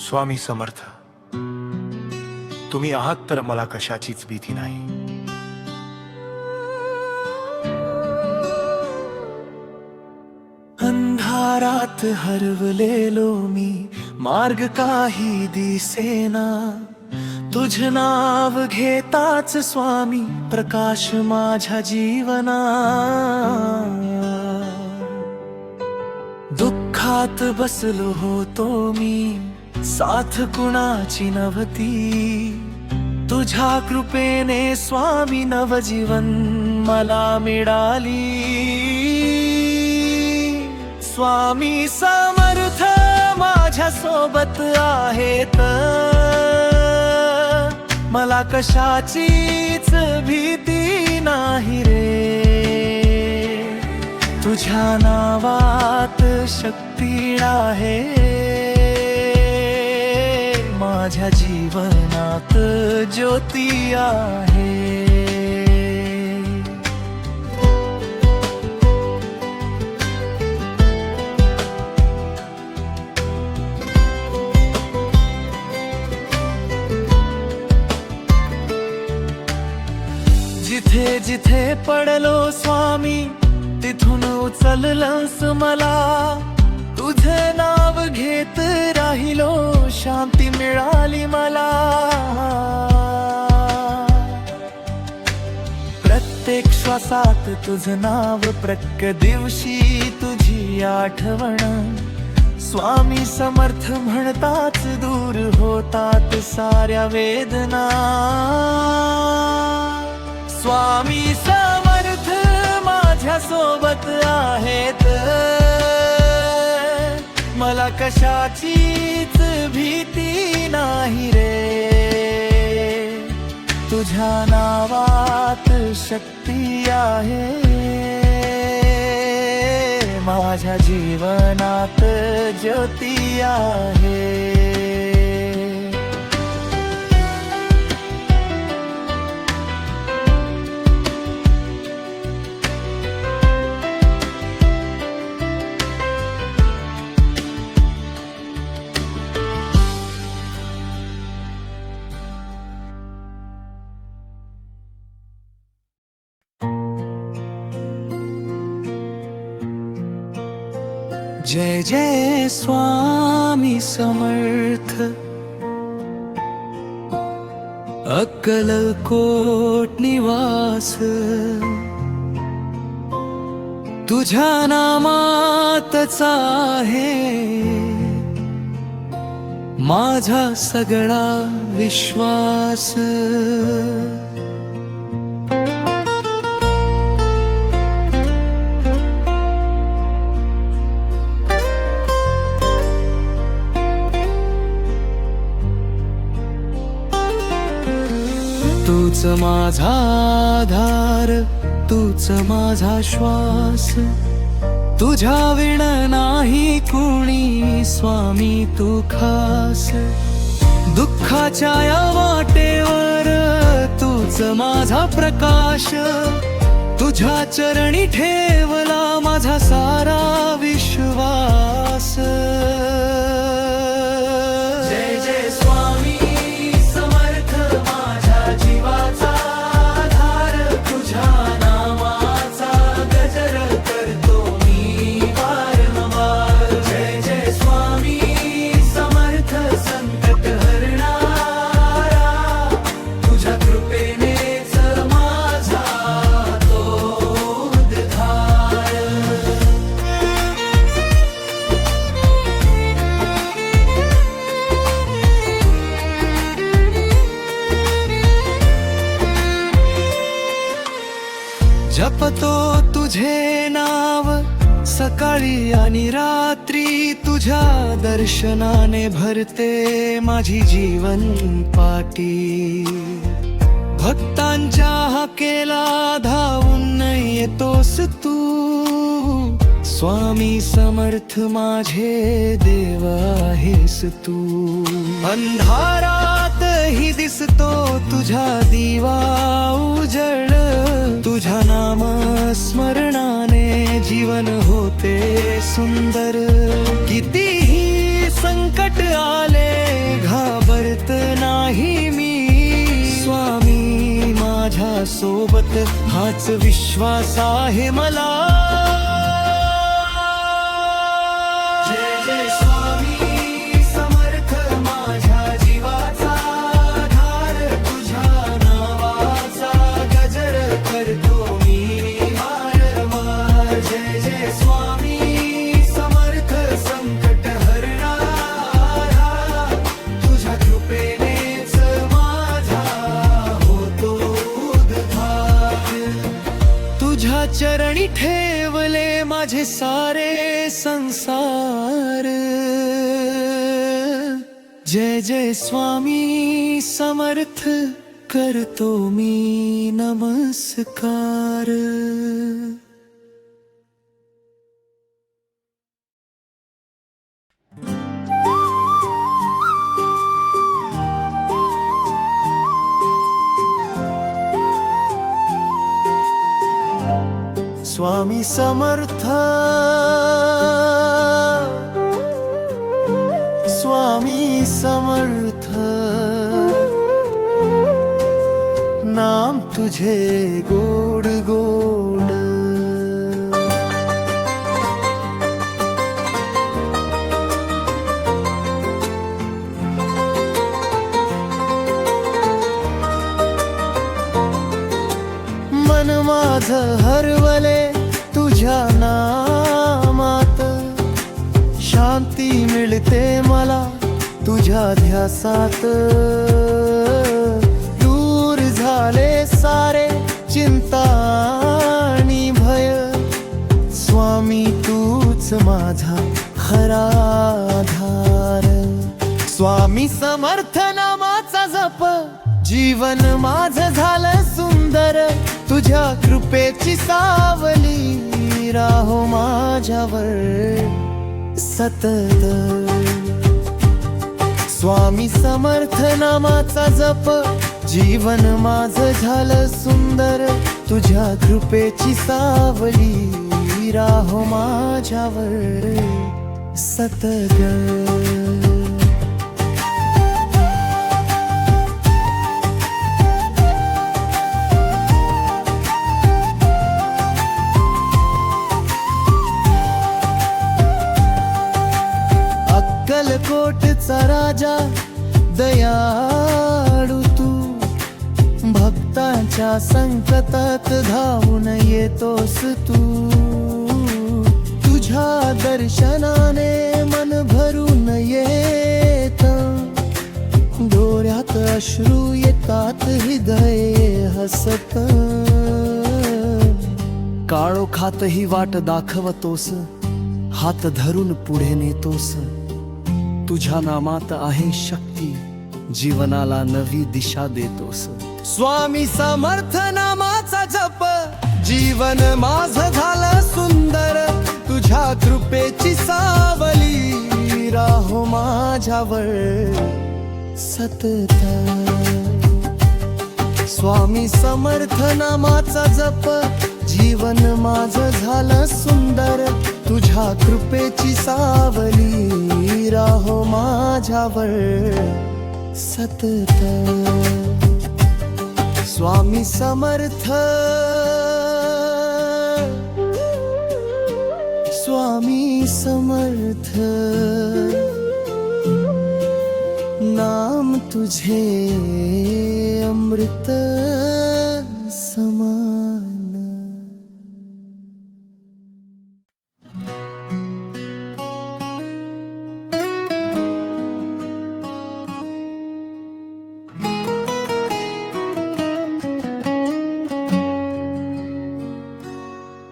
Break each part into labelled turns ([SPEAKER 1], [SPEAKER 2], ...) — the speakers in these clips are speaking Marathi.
[SPEAKER 1] स्वामी समर्थ, तुम्ही आहात तर मला कशाचीच भीती नाही. अंधारात हरवलेलो मी, मार्ग काही दिसेना. तुझ नाव घेताच स्वामी, प्रकाश माझ्या जीवना. दुःखात बसलो होतो मी, साथ कुणाची नव्हती. तुझ्या कृपेने स्वामी नवजीवन मला मिळाली. स्वामी समर्थ माझ्या सोबत आहेत, मला कशाचीच भीती नाही रे. तुझ्या नावात शक्ती आहे, माझ्या जीवनात ज्योती आहे. जिथे जिथे पडलो स्वामी, तिथून उचललंस मला. तुझे नाव घेत राहिलो, शांती मिळाली मला. प्रत्येक श्वासात तुझं नाव, प्रत्येक दिवशी तुझी आठवण. स्वामी समर्थ म्हणताच दूर होतात साऱ्या वेदना. स्वामी समर्थ माझ्या सोबत आहेत, मला कशाचीच भीती नाही रे. तुझ्या नावात शक्ती आहे, माझ्या जीवनात ज्योती आहे. जय जय स्वामी समर्थ, अक्कलकोट निवास. तुझ्या नामातच आहे माझा सगळा विश्वास. तूच माझा आधार, तूच माझा श्वास. तुझ्या विण नाही कुणी स्वामी तू खास. दुःखाच्या या वाटेवर तूच माझा प्रकाश. तुझ्या चरणी ठेवला माझा सारा विश्वास. जपतो तुझे नाव सकाळी आणि रात्री. तुझ्या दर्शनाने भरते माझी जीवन पाटी. भक्तांच्या हाकेला धावून येतोस तू. स्वामी समर्थ माझे देव आहेस तू. अंधारात ही दिसतो तुझा दिवा उजळ. तुझ्या नाम स्मरणाने जीवन होते सुंदर. कितीही संकट आले सोबत हाच विश्वास आहे मला. जय जय स्वामी समर्थ माझ्या जीवाचा आधार, तुझ्या नावाचा गजर करतो मी वारंवार. जय जय स्वामी समर्थ संकट हरणारा, तुझ्या कृपेनेच माझा होतो उद्धार. तुझ्या चरणी ठेवले माझे सारे संसार. जय जय स्वामी समर्थ करतो मी नमस्कार. स्वामी समर्थ स्वामी समर्थ, नाम तुझे गोड गोड. मन माझं हरवले तुझ्या नामात, शांती मिळते मला तुझ्या ध्यासात. दूर झाले सारे चिंता आणि भय, स्वामी तूच माझा खरा आधार. स्वामी समर्थ नामाचा जप जीवन माझं झालं सुंदर, तुझ्या कृपेची सावली राहो माझ्यावर सतत. स्वामी समर्थ नामाचा जप जीवन माझं झालं सुंदर, तुझ्या कृपेची सावली राहो माझ्यावर सतत. अक्कलकोटचा राजा दयाळू तू, भक्तांच्या संकटात धावून येतोस तू. तुझ्या दर्शनाने मन भरून येत, डोळ्यात अश्रू येतात हृदय हसत. काळोखातही वाट दाखवतोस, हात धरून पुढे नेतोस. तुझ्या नामात आहे शक्ती, जीवनाला नवी दिशा देतोस. स्वामी समर्थ नामाचा जप जीवन माझं झालं सुंदर, तुझ्या कृपेची सावली राहो माझ्यावर सतत. स्वामी समर्थ नामाचा जप जीवन माझं झालं सुंदर, तुझ्या कृपेची सावली राहो माझ्यावर सतत. स्वामी समर्थ स्वामी समर्थ, नाम तुझे अमृत समान.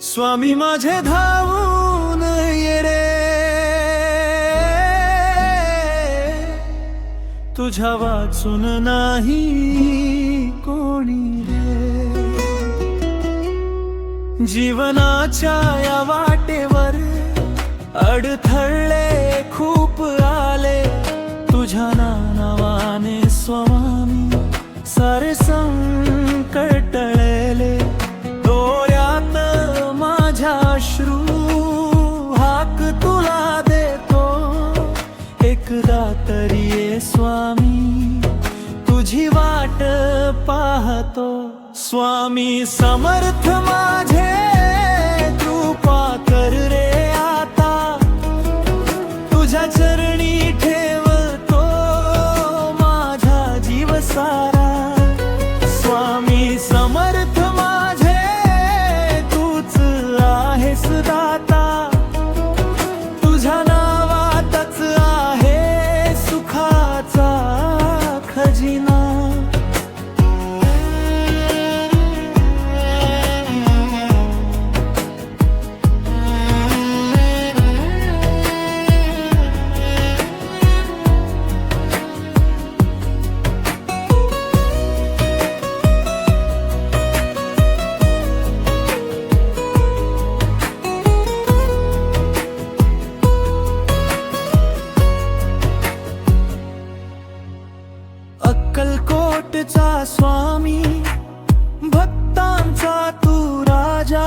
[SPEAKER 1] स्वामी माझे धावून ये रे, तुझ्या वाचून नाही कोणी रे. जीवनाच्या या वाटेवर अडथळे खूप आले, तुझ्या नावाने स्वामी सारे संकट टळले. डोळ्यात माझ्या अश्रू हाक तुला देतो, एकदा तरी ये स्वामी तुझी वाट पाहतो. स्वामी समर्थ माझे कृपा कर रे आता, तुझ्या चरणी ठेवतो माझा जीव सारा। स्वामी समर्थ माझे तूच आहेस दाता, तुझ्या नावातच आहे सुखाचा खजिना। अक्कलकोटचा स्वामी, भक्तांचा तू राजा,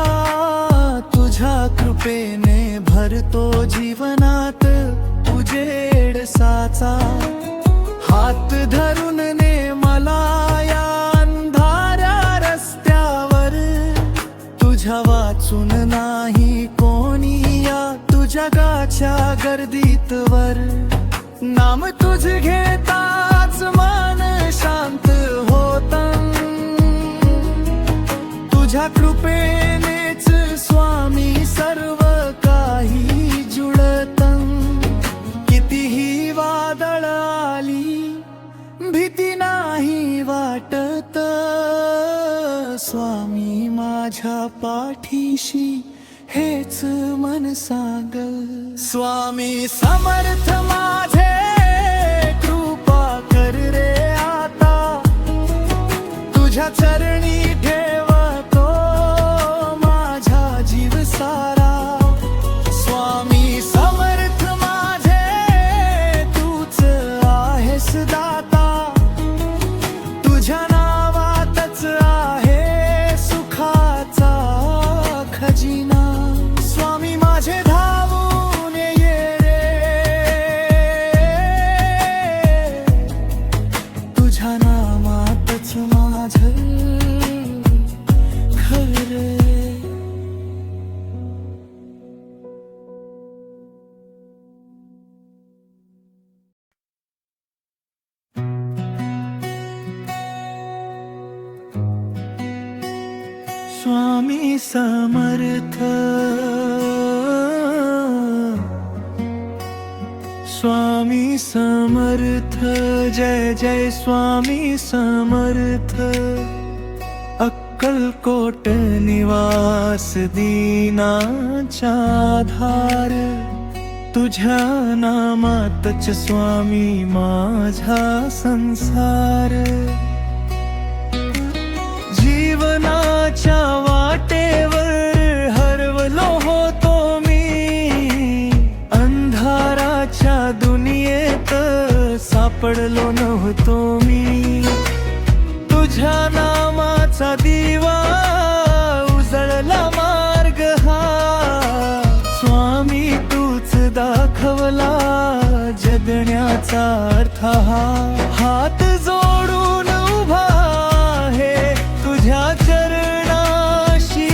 [SPEAKER 1] तुझ्या कृपेने भरतो जीवनात उजेड साचा। हात धरून ने मला या अंधाऱ्या रस्त्यावर, तुझ्या वाचून नाही कोणी या तुझ्या जगाच्या गर्दीत वर। नाम तुझ घेताच मन शांत होतं, तुझ्या कृपेनेच स्वामी सर्व काही जुळतं। कितीही वादळ आली भीती नाही वाटत, स्वामी माझ्या पाठीशी हेच मन सांगल। स्वामी समर्थ माझे कृपा कर रे आता, तुझ्या चरणी ठेवतो माझा जीव सारा। स्वामी समर्थ माझे तूच आहेस दाता, तुझ्या नावातच आहे सुखाचा खजिना। स्वामी माझे धावून ये रे, तुझ्या नामातच माझं खरे। स्वामी समर्थ, स्वामी समर्थ, जय जय स्वामी समर्थ। अक्कलकोट निवास दीनाचा आधार, तुझ्या नामातच स्वामी माझा संसार। जीवनाच्या वाटेवर हरवलो होतो मी, अंधाराच्या दुनियेत सापडलो नव्हतो मी। तुझ्या नामाचा दिवा उजळला मार्ग हा, स्वामी तूच दाखवला जगण्याचा अर्थ हा। हात जोडून उभा आहे तुझ्या चरणाशी,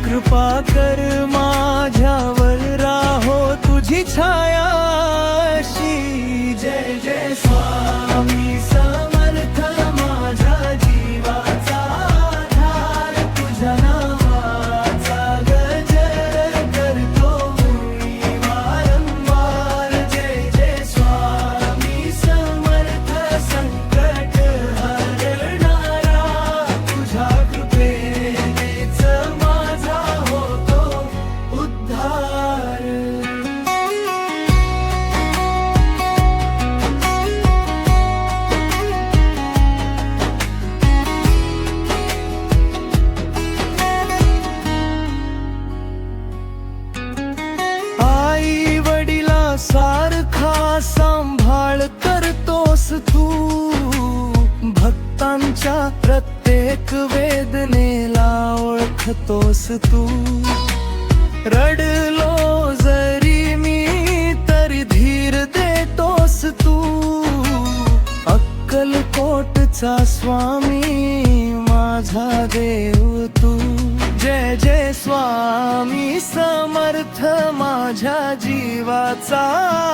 [SPEAKER 1] कृपा कर माझ्यावर राहो तुझी छायाशी। जय जय स्वामी समर्थ माझ्या जीवाचा आधार, तुझ्या नावाचा गजर करतो मी वारंवार। जय जय स्वामी समर्थ संकट हरणारा, तुझ्या कृपेनेच माझा होतो उद्धार। आई वडिला सारखा सांभाळ करतोस तू, भक्तांच्या प्रत्येक वेदनेला ओळखतोस तू। रडलो जरी मी तरी धीर देतोस तू, अक्कलकोटचा स्वामी माझा देव तू. जय जय स्वामी समर्थ माझ्या जीवाचा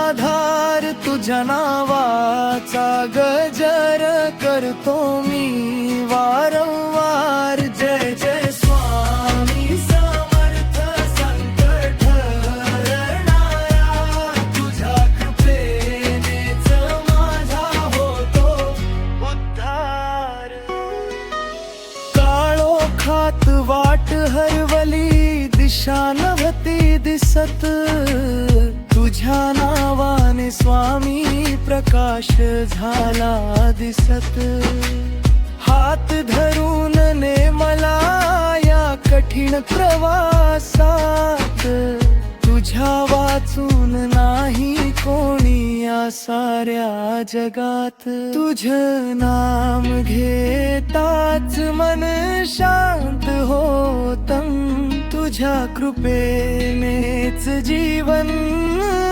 [SPEAKER 1] आधार. तुझ्या नावाचा गजर करतो मी वारंवार. जय जय स्वामी समर्थ संकट हरणारा. तुझ्या कृपेनेच माझा होतो उद्धार. काळोखात वाट हरवली दिशा नव्हती दिसत. तुझ्या नावाने स्वामी प्रकाश झाला दिसत. हात धरून ने मला या कठीण प्रवासात. तुझ्या वाचून नाही कोणी या साऱ्या जगात. तुझं नाम घेताच मन शांत होतं. तुझ्या कृपेनेच जीवन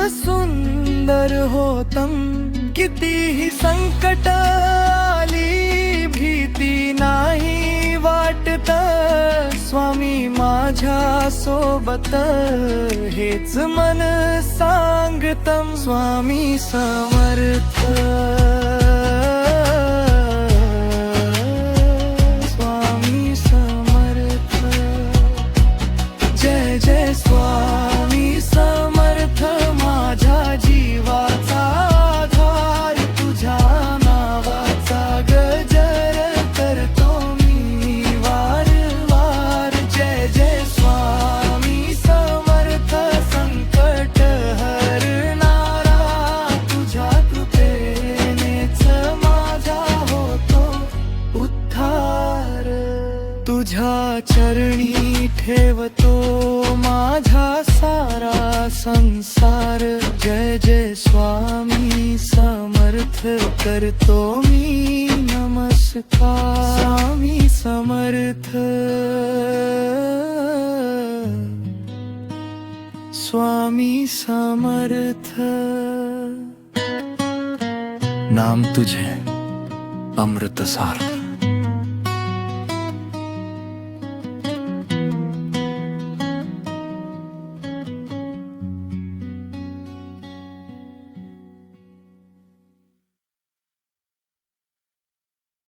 [SPEAKER 1] सुंदर होतं. कितीही संकट आली भीती नाही वाटत. स्वामी माझ्या सोबत हेच मन सांगतं. स्वामी समर्थ. स्वामी समर्थ. जय जय स्वामी समर्थ माझ्या जीवाचा आधार. तुझ्या नावाचा गजर करतो मी वारंवार. जय जय स्वामी समर्थ संकट हरणारा. तुझ्या कृपेनेच माझा होतो उद्धार. तुझ्या चरणी ठेवतो माझा सारा संसार. जय जय स्वामी समर्थ करतो मी नमस्कार. स्वामी समर्थ. स्वामी समर्थ. नाम तुझे अमृतसार.